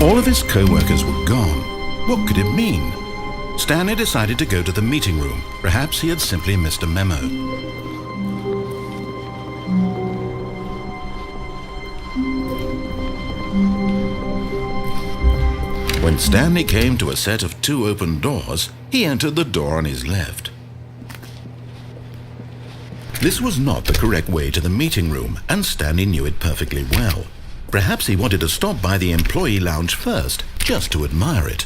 All of his co-workers were gone. What could it mean? Stanley decided to go to the meeting room. Perhaps he had simply missed a memo. When Stanley came to a set of 2 open doors, he entered the door on his left. This was not the correct way to the meeting room, and Stanley knew it perfectly well. Perhaps he wanted to stop by the employee lounge first, just to admire it.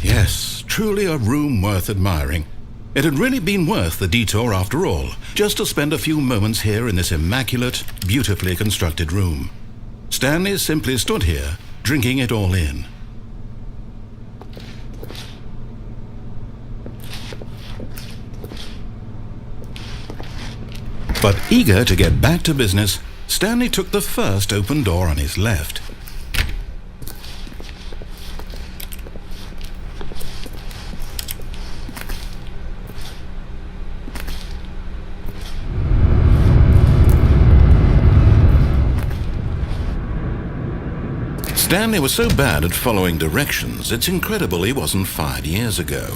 Yes, truly a room worth admiring. It had really been worth the detour after all, just to spend a few moments here in this immaculate, beautifully constructed room. Stanley simply stood here, drinking it all in. But eager to get back to business, Stanley took the first open door on his left. Stanley was so bad at following directions, it's incredible he wasn't fired years ago.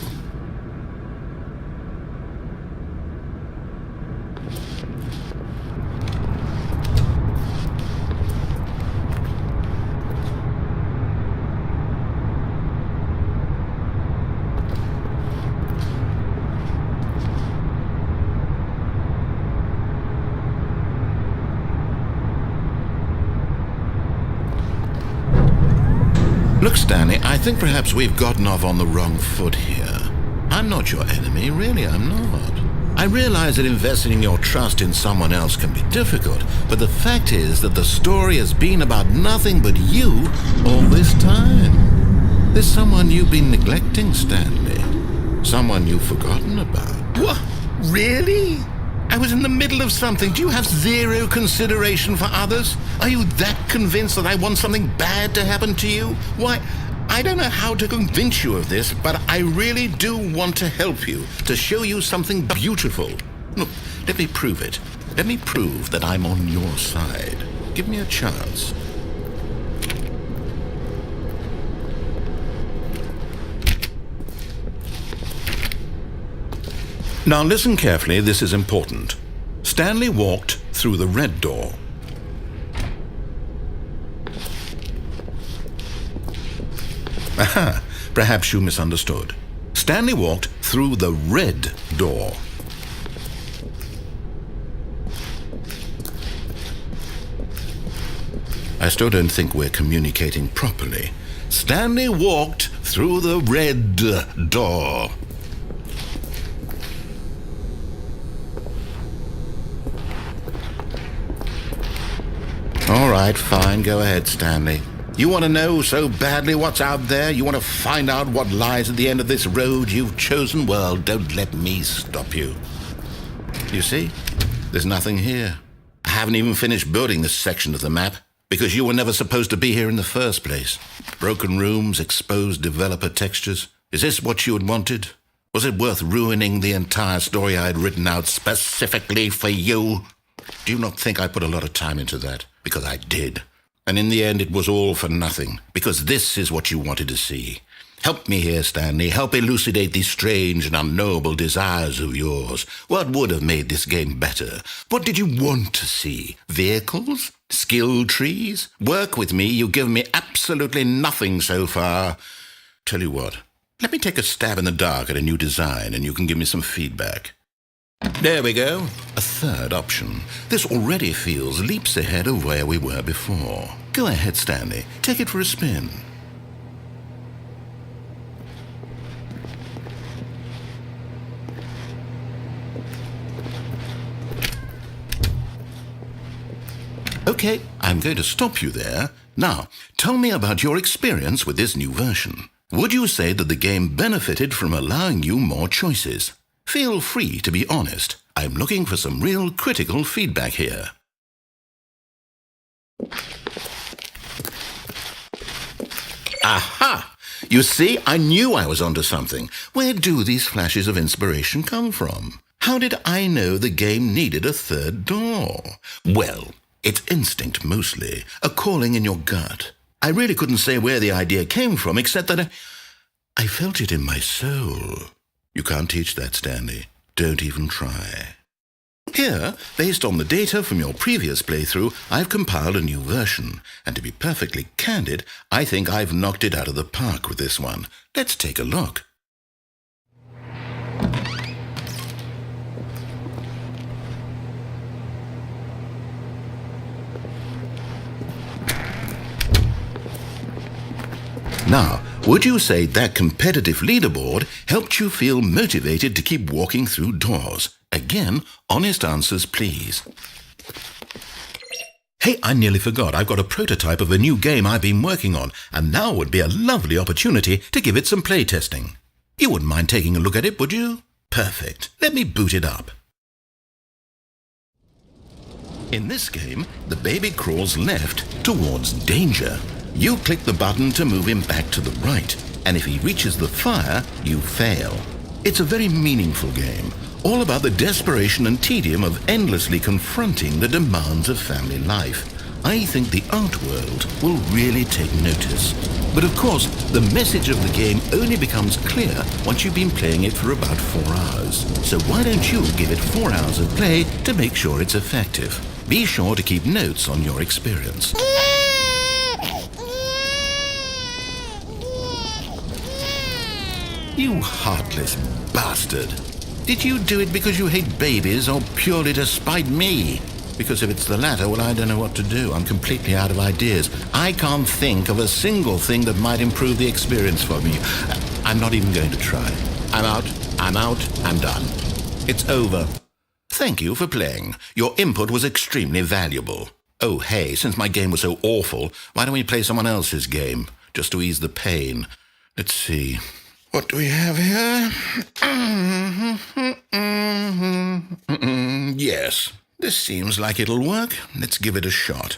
Look, Stanley, I think perhaps we've gotten off on the wrong foot here. I'm not your enemy, really, I'm not. I realize that investing your trust in someone else can be difficult, but the fact is that the story has been about nothing but you all this time. There's someone you've been neglecting, Stanley. Someone you've forgotten about. What? Really? I was in the middle of something. Do you have zero consideration for others? Are you that convinced that I want something bad to happen to you? Why, I don't know how to convince you of this, but I really do want to help you, to show you something beautiful. Look, let me prove it. Let me prove that I'm on your side. Give me a chance. Now listen carefully, this is important. Stanley walked through the red door. Aha, perhaps you misunderstood. Stanley walked through the red door. I still don't think we're communicating properly. Stanley walked through the red door. All right, fine, go ahead, Stanley. You want to know so badly what's out there? You want to find out what lies at the end of this road you've chosen? Well, don't let me stop you. You see, there's nothing here. I haven't even finished building this section of the map, because you were never supposed to be here in the first place. Broken rooms, exposed developer textures. Is this what you had wanted? Was it worth ruining the entire story I had written out specifically for you? Do you not think I put a lot of time into that? Because I did. And in the end, it was all for nothing, because this is what you wanted to see. Help me here, Stanley. Help elucidate these strange and unknowable desires of yours. What would have made this game better? What did you want to see? Vehicles? Skill trees? Work with me. You've given me absolutely nothing so far. Tell you what, let me take a stab in the dark at a new design, and you can give me some feedback. There we go. A third option. This already feels leaps ahead of where we were before. Go ahead, Stanley. Take it for a spin. Okay, I'm going to stop you there. Now, tell me about your experience with this new version. Would you say that the game benefited from allowing you more choices? Feel free to be honest. I'm looking for some real critical feedback here. Aha! You see, I knew I was onto something. Where do these flashes of inspiration come from? How did I know the game needed a third door? Well, it's instinct mostly, a calling in your gut. I really couldn't say where the idea came from, except that I felt it in my soul. You can't teach that, Stanley. Don't even try. Here, based on the data from your previous playthrough, I've compiled a new version. And to be perfectly candid, I think I've knocked it out of the park with this one. Let's take a look. Now, would you say that competitive leaderboard helped you feel motivated to keep walking through doors? Again, honest answers, please. Hey, I nearly forgot. I've got a prototype of a new game I've been working on, and now would be a lovely opportunity to give it some playtesting. You wouldn't mind taking a look at it, would you? Perfect. Let me boot it up. In this game, the baby crawls left towards danger. You click the button to move him back to the right, and if he reaches the fire, you fail. It's a very meaningful game, all about the desperation and tedium of endlessly confronting the demands of family life. I think the art world will really take notice. But of course, the message of the game only becomes clear once you've been playing it for about 4 hours. So why don't you give it 4 hours of play to make sure it's effective? Be sure to keep notes on your experience. You heartless bastard. Did you do it because you hate babies or purely to spite me? Because if it's the latter, well, I don't know what to do. I'm completely out of ideas. I can't think of a single thing that might improve the experience for me. I'm not even going to try. I'm out, I'm done. It's over. Thank you for playing. Your input was extremely valuable. Oh, hey, since my game was so awful, why don't we play someone else's game, just to ease the pain? Let's see. What do we have here? Yes, this seems like it'll work. Let's give it a shot.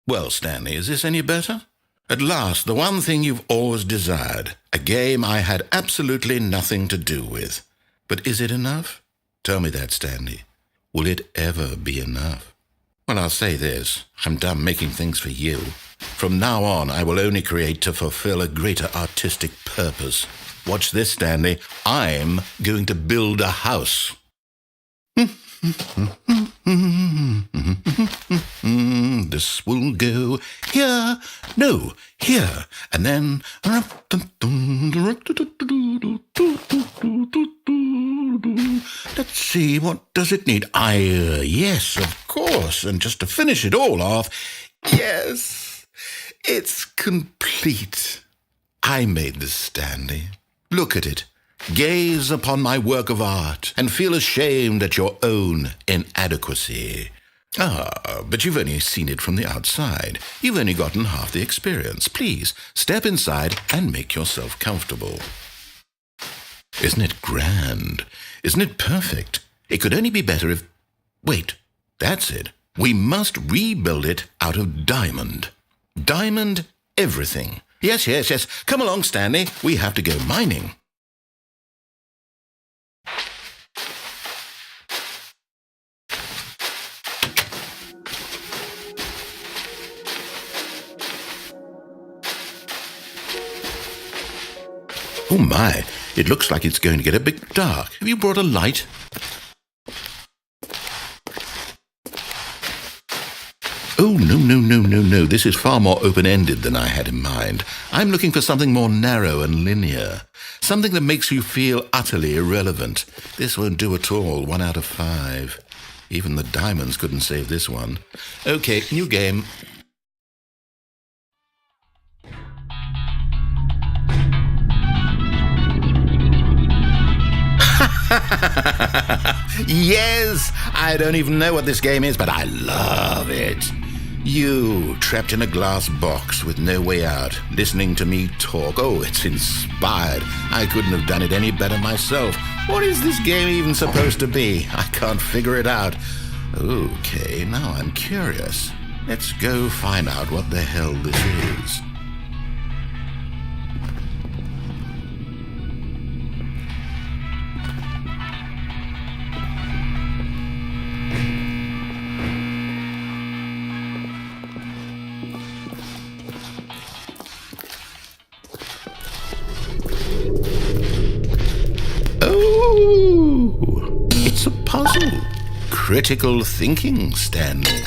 Well, Stanley, is this any better? At last, the one thing you've always desired. A game I had absolutely nothing to do with. But is it enough? Tell me that, Stanley. Will it ever be enough? Well, I'll say this. I'm done making things for you. From now on, I will only create to fulfill a greater artistic purpose. Watch this, Stanley. I'm going to build a house. This will go here, no, here, and then... Let's see, what does it need? Yes, of course, and just to finish it all off, yes, it's complete. I made this, Stanley. Look at it. Gaze upon my work of art and feel ashamed at your own inadequacy. But you've only seen it from the outside. You've only gotten half the experience. Please, step inside and make yourself comfortable. Isn't it grand? Isn't it perfect? It could only be better if... Wait, that's it. We must rebuild it out of diamond. Diamond everything. Yes. Come along, Stanley. We have to go mining. Oh my, it looks like it's going to get a bit dark. Have you brought a light? Oh, no. This is far more open-ended than I had in mind. I'm looking for something more narrow and linear. Something that makes you feel utterly irrelevant. This won't do at all. 1 out of 5. Even the diamonds couldn't save this one. Okay, new game. Yes! I don't even know what this game is, but I love it. You, trapped in a glass box with no way out, listening to me talk. Oh, it's inspired. I couldn't have done it any better myself. What is this game even supposed to be? I can't figure it out. Okay, now I'm curious. Let's go find out what the hell this is. Oh, it's a puzzle. Critical thinking, Stanley.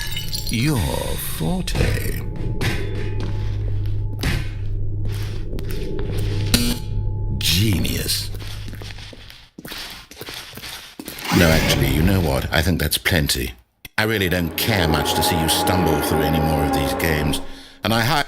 Your forte. Genius. No, actually, you know what? I think that's plenty. I really don't care much to see you stumble through any more of these games. And I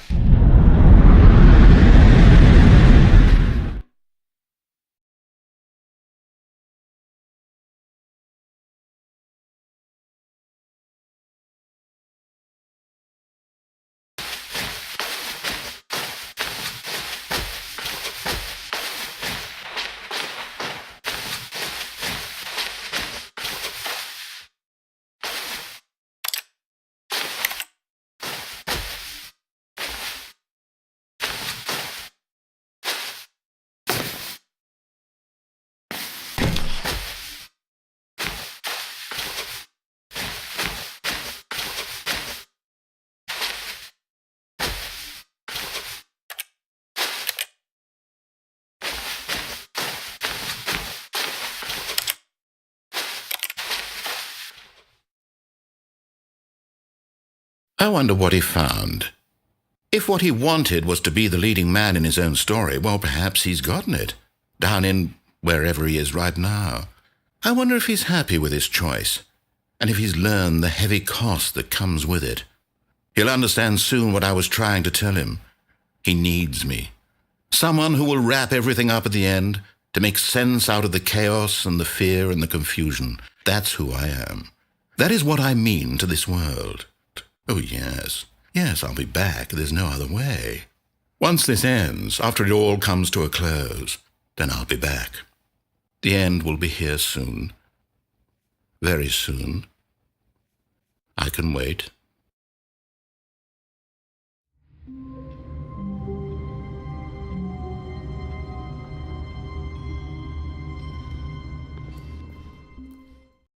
wonder what he found. If what he wanted was to be the leading man in his own story, well, perhaps he's gotten it, down in wherever he is right now. I wonder if he's happy with his choice, and if he's learned the heavy cost that comes with it. He'll understand soon what I was trying to tell him. He needs me. Someone who will wrap everything up at the end, to make sense out of the chaos and the fear and the confusion. That's who I am. That is what I mean to this world. Oh, yes. Yes, I'll be back. There's no other way. Once this ends, after it all comes to a close, then I'll be back. The end will be here soon. Very soon. I can wait.